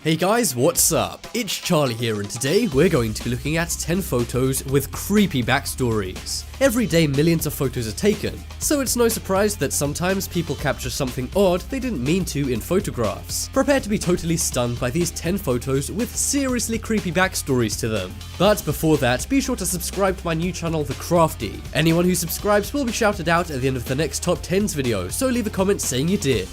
Hey guys, what's up? It's Charlie here, and today we're going to be looking at 10 photos with creepy backstories. Every day millions of photos are taken, so it's no surprise that sometimes people capture something odd they didn't mean to in photographs. Prepare to be totally stunned by these 10 photos with seriously creepy backstories to them. But before that, be sure to subscribe to my new channel, The Crafty. Anyone who subscribes will be shouted out at the end of the next top 10s video, so leave a comment saying you did.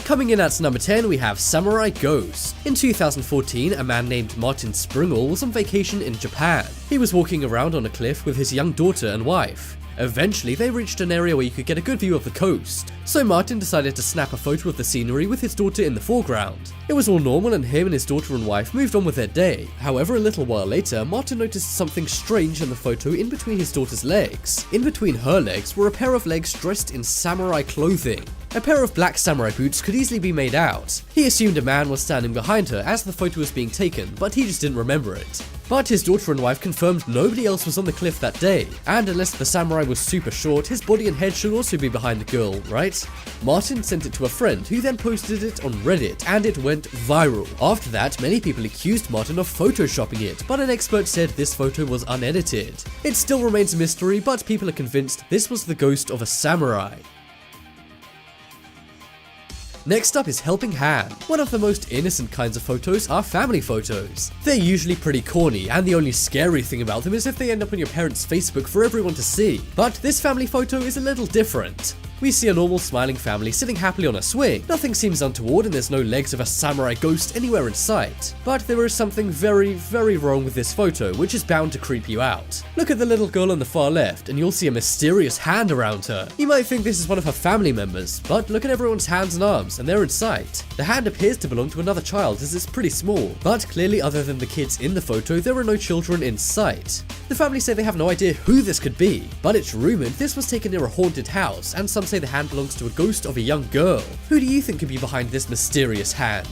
Coming in at number 10, we have Samurai Ghost. In 2014, a man named Martin Springall was on vacation in Japan. He was walking around on a cliff with his young daughter and wife. Eventually, they reached an area where you could get a good view of the coast, so Martin decided to snap a photo of the scenery with his daughter in the foreground. It was all normal and him and his daughter and wife moved on with their day. However, a little while later, Martin noticed something strange in the photo in between his daughter's legs. In between her legs were a pair of legs dressed in samurai clothing. A pair of black samurai boots could easily be made out. He assumed a man was standing behind her as the photo was being taken, but he just didn't remember it. But his daughter and wife confirmed nobody else was on the cliff that day, and unless the samurai was super short, his body and head should also be behind the girl, right? Martin sent it to a friend, who then posted it on Reddit, and it went viral. After that, many people accused Martin of photoshopping it, but an expert said this photo was unedited. It still remains a mystery, but people are convinced this was the ghost of a samurai. Next up is Helping Hand. One of the most innocent kinds of photos are family photos. They're usually pretty corny, and the only scary thing about them is if they end up on your parents' Facebook for everyone to see. But this family photo is a little different. We see a normal smiling family sitting happily on a swing. Nothing seems untoward and there's no legs of a samurai ghost anywhere in sight. But there is something very wrong with this photo, which is bound to creep you out. Look at the little girl on the far left and you'll see a mysterious hand around her. You might think this is one of her family members, but look at everyone's hands and arms and they're in sight. The hand appears to belong to another child as it's pretty small, but clearly other than the kids in the photo, there are no children in sight. The family say they have no idea who this could be, but it's rumored this was taken near a haunted house, and some say the hand belongs to a ghost of a young girl. Who do you think could be behind this mysterious hand?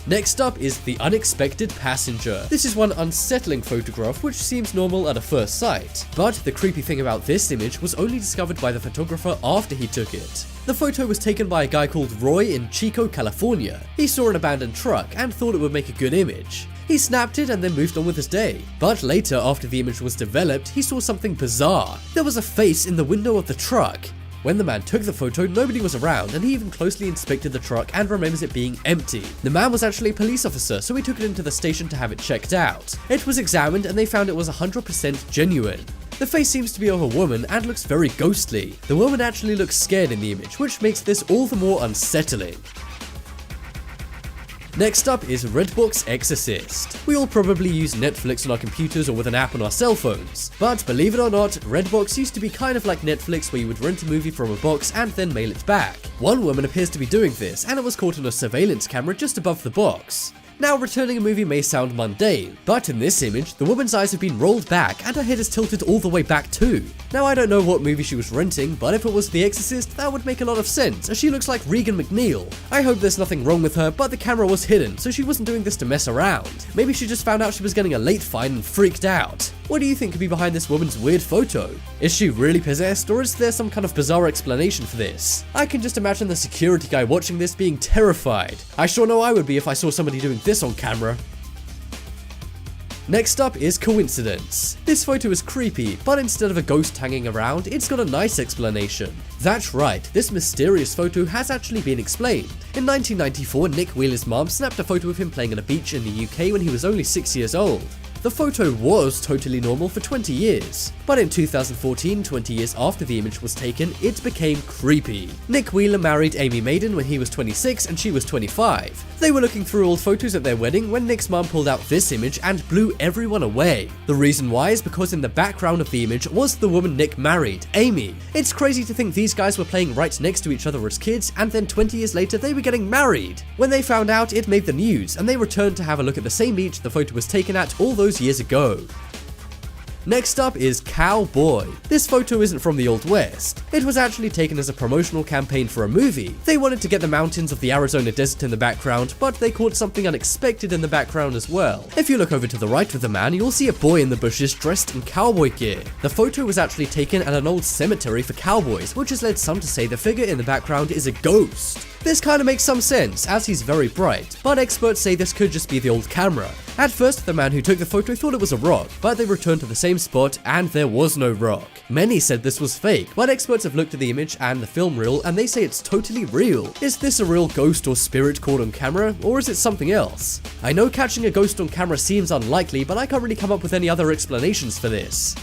Next up is The Unexpected Passenger. This is one unsettling photograph which seems normal at a first sight, but the creepy thing about this image was only discovered by the photographer after he took it. The photo was taken by a guy called Roy in Chico, California. He saw an abandoned truck and thought it would make a good image. He snapped it and then moved on with his day. But later, after the image was developed, he saw something bizarre. There was a face in the window of the truck. When the man took the photo, nobody was around, and he even closely inspected the truck and remembers it being empty. The man was actually a police officer, so he took it into the station to have it checked out. It was examined and they found it was 100% genuine. The face seems to be of a woman and looks very ghostly. The woman actually looks scared in the image, which makes this all the more unsettling. Next up is Redbox Exorcist. We all probably use Netflix on our computers or with an app on our cell phones. But believe it or not, Redbox used to be kind of like Netflix, where you would rent a movie from a box and then mail it back. One woman appears to be doing this, and it was caught on a surveillance camera just above the box. Now, returning a movie may sound mundane, but in this image, the woman's eyes have been rolled back and her head is tilted all the way back too. Now, I don't know what movie she was renting, but if it was The Exorcist, that would make a lot of sense, as she looks like Regan McNeil. I hope there's nothing wrong with her, but the camera was hidden, so she wasn't doing this to mess around. Maybe she just found out she was getting a late fine and freaked out. What do you think could be behind this woman's weird photo? Is she really possessed, or is there some kind of bizarre explanation for this? I can just imagine the security guy watching this being terrified. I sure know I would be if I saw somebody doing this on camera. Next up is Coincidence. This photo is creepy, but instead of a ghost hanging around, it's got a nice explanation. That's right, this mysterious photo has actually been explained. In 1994, Nick Wheeler's mom snapped a photo of him playing on a beach in the UK when he was only 6 years old. The photo was totally normal for 20 years, but in 2014, 20 years after the image was taken, it became creepy. Nick Wheeler married Amy Maiden when he was 26 and she was 25. They were looking through old photos at their wedding when Nick's mom pulled out this image and blew everyone away. The reason why is because in the background of the image was the woman Nick married, Amy. It's crazy to think these guys were playing right next to each other as kids, and then 20 years later they were getting married. When they found out, it made the news, and they returned to have a look at the same beach the photo was taken at all those years ago. Next up is Cowboy. This photo isn't from the Old West. It was actually taken as a promotional campaign for a movie. They wanted to get the mountains of the Arizona desert in the background, but they caught something unexpected in the background as well. If you look over to the right of the man, you'll see a boy in the bushes dressed in cowboy gear. The photo was actually taken at an old cemetery for cowboys, which has led some to say the figure in the background is a ghost. This kinda makes some sense, as he's very bright, but experts say this could just be the old camera. At first, the man who took the photo thought it was a rock, but they returned to the same spot and there was no rock. Many said this was fake, but experts have looked at the image and the film reel and they say it's totally real. Is this a real ghost or spirit caught on camera, or is it something else? I know catching a ghost on camera seems unlikely, but I can't really come up with any other explanations for this.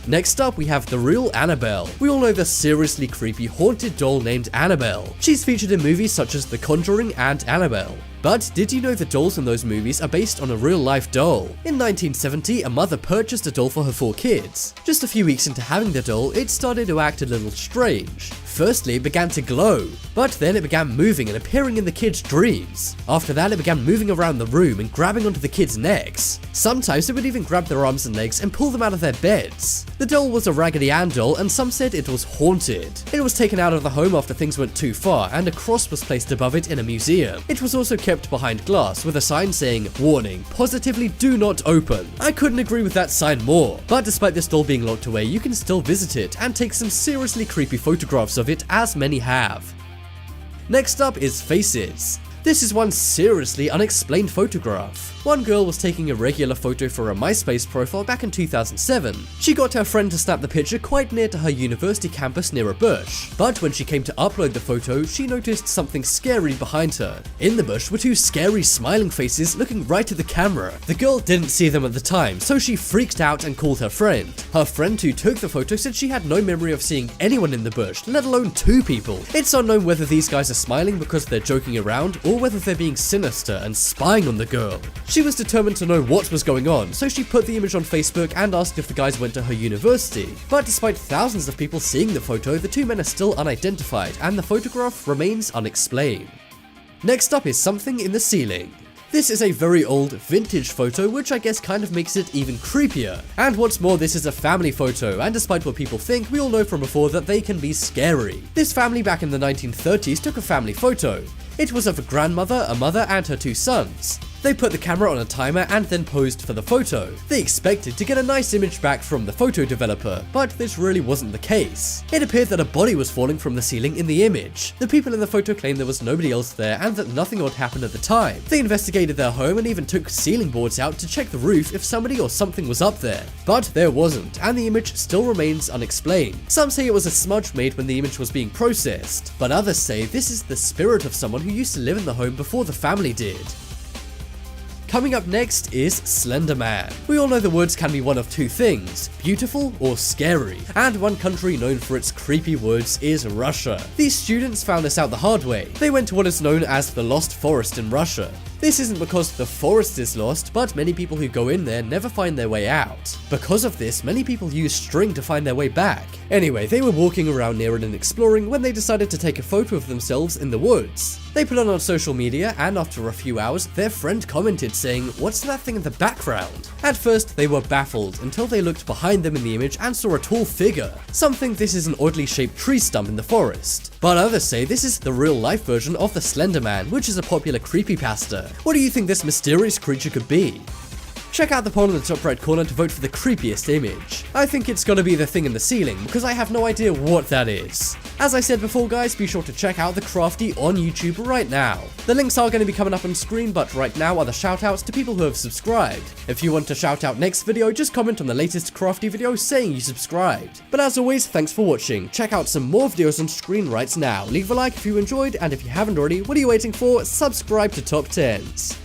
Next up, we have the real Annabelle. We all know the seriously creepy haunted doll named Annabelle. She's featured in movies such as The Conjuring and Annabelle. But did you know the dolls in those movies are based on a real-life doll? In 1970, a mother purchased a doll for her 4 kids. Just a few weeks into having the doll, it started to act a little strange. Firstly, it began to glow, but then it began moving and appearing in the kids' dreams. After that, it began moving around the room and grabbing onto the kids' necks. Sometimes it would even grab their arms and legs and pull them out of their beds. The doll was a Raggedy Ann doll, and some said it was haunted. It was taken out of the home after things went too far, and a cross was placed above it in a museum. It was also kept behind glass with a sign saying, "Warning, positively do not open." I couldn't agree with that sign more. But despite this doll being locked away, you can still visit it and take some seriously creepy photographs of it, as many have. Next up is faces. This is one seriously unexplained photograph. One girl was taking a regular photo for a MySpace profile back in 2007. She got her friend to snap the picture quite near to her university campus near a bush. But when she came to upload the photo, she noticed something scary behind her. In the bush were 2 scary smiling faces looking right at the camera. The girl didn't see them at the time, so she freaked out and called her friend. Her friend who took the photo said she had no memory of seeing anyone in the bush, let alone 2 people. It's unknown whether these guys are smiling because they're joking around or whether they're being sinister and spying on the girl. She was determined to know what was going on, so she put the image on Facebook and asked if the guys went to her university. But despite thousands of people seeing the photo, the 2 men are still unidentified and the photograph remains unexplained. Next up is something in the ceiling. This is a very old, vintage photo, which I guess kind of makes it even creepier. And what's more, this is a family photo, and despite what people think, we all know from before that they can be scary. This family back in the 1930s took a family photo. It was of a grandmother, a mother, and her 2 sons. They put the camera on a timer and then posed for the photo. They expected to get a nice image back from the photo developer, but this really wasn't the case. It appeared that a body was falling from the ceiling in the image. The people in the photo claimed there was nobody else there and that nothing odd happened at the time. They investigated their home and even took ceiling boards out to check the roof if somebody or something was up there. But there wasn't, and the image still remains unexplained. Some say it was a smudge made when the image was being processed, but others say this is the spirit of someone who used to live in the home before the family did. Coming up next is Slender Man. We all know the woods can be one of 2 things, beautiful or scary, and one country known for its creepy woods is Russia. These students found this out the hard way. They went to what is known as the Lost Forest in Russia. This isn't because the forest is lost, but many people who go in there never find their way out. Because of this, many people use string to find their way back. Anyway, they were walking around near it and exploring when they decided to take a photo of themselves in the woods. They put it on social media, and after a few hours, their friend commented saying, "What's that thing in the background?" At first, they were baffled until they looked behind them in the image and saw a tall figure. Some think this is an oddly shaped tree stump in the forest, but others say this is the real-life version of the Slender Man, which is a popular creepypasta. What do you think this mysterious creature could be? Check out the poll in the top right corner to vote for the creepiest image. I think it's gonna be the thing in the ceiling, because I have no idea what that is. As I said before guys, be sure to check out The Crafty on YouTube right now. The links are going to be coming up on screen, but right now are the shoutouts to people who have subscribed. If you want to shout out next video, just comment on the latest Crafty video saying you subscribed. But as always, thanks for watching. Check out some more videos on screen right now. Leave a like if you enjoyed, and if you haven't already, what are you waiting for? Subscribe to Top 10s.